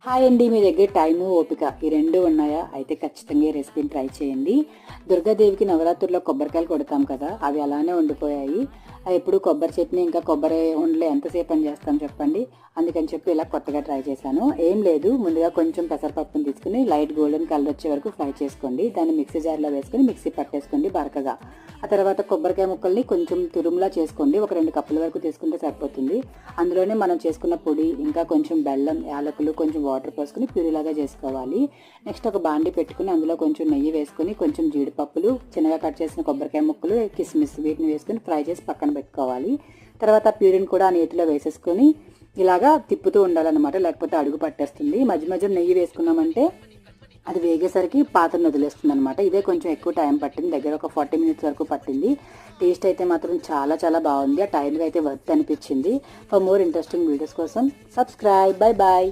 Hi అండి, మీ దగ్గర time ఓపిక ఈ రెండు ఉన్నాయా? అయితే ఖచ్చితంగా ఈ రెసిపీని ట్రై చేయండి. దుర్గాదేవికి నవరాత్రుల్లో కొబ్బరికాయలు కొడతాం కదా, అవి అలానే ఉండిపోయాయి. అది ఎప్పుడు కొబ్బరి చట్నీ ఇంకా కొబ్బరి ఉండలే ఎంతసేపు అని చేస్తాం చెప్పండి. అందుకని చెప్పి ఇలా కొత్తగా ట్రై చేశాను. ఏం లేదు, ముందుగా కొంచెం పెసరపప్పును తీసుకుని లైట్ గోల్డెన్ కలర్ వచ్చే వరకు ఫ్రై చేసుకోండి. దాన్ని మిక్సీ జార్లో వేసుకొని మిక్సీ పట్టేసుకోండి బరకగా. ఆ తర్వాత కొబ్బరికాయ ముక్కల్ని కొంచెం తురుములా చేసుకోండి. ఒక 2 కప్పుల వరకు తీసుకుంటే సరిపోతుంది. అందులోనే మనం చేసుకున్న పొడి, ఇంకా కొంచెం బెల్లం, యాలకులు, కొంచెం వాటర్ పోసుకుని ప్యూరీలాగా చేసుకోవాలి. నెక్స్ట్ ఒక బాండి పెట్టుకుని అందులో కొంచెం నెయ్యి వేసుకుని కొంచెం జీడిపప్పులు, చిన్నగా కట్ చేసిన కొబ్బరికాయ ముక్కలు, కిస్మిస్ వీటిని వేసుకుని ఫ్రై చేసి పక్కన పెట్టుకోవాలి. తర్వాత ప్యూరిని కూడా ఆ నేతిలో వేసేసుకొని ఇలాగా తిప్పుతూ ఉండాలన్నమాట, లేకపోతే అడుగు పట్టేస్తుంది. మధ్య మధ్య నెయ్యి వేసుకున్నామంటే అది వేగేసరికి పాత్రను వదిలేస్తుంది అనమాట. ఇదే కొంచెం ఎక్కువ టైం పట్టింది, దగ్గర ఒక 40 మినిట్స్ వరకు పట్టింది. టేస్ట్ అయితే మాత్రం చాలా చాలా బాగుంది. ఆ టైంకి అయితే వర్త్ అనిపించింది. ఫర్ మోర్ ఇంట్రెస్టింగ్ వీడియోస్ కోసం సబ్స్క్రైబ్. Bye bye.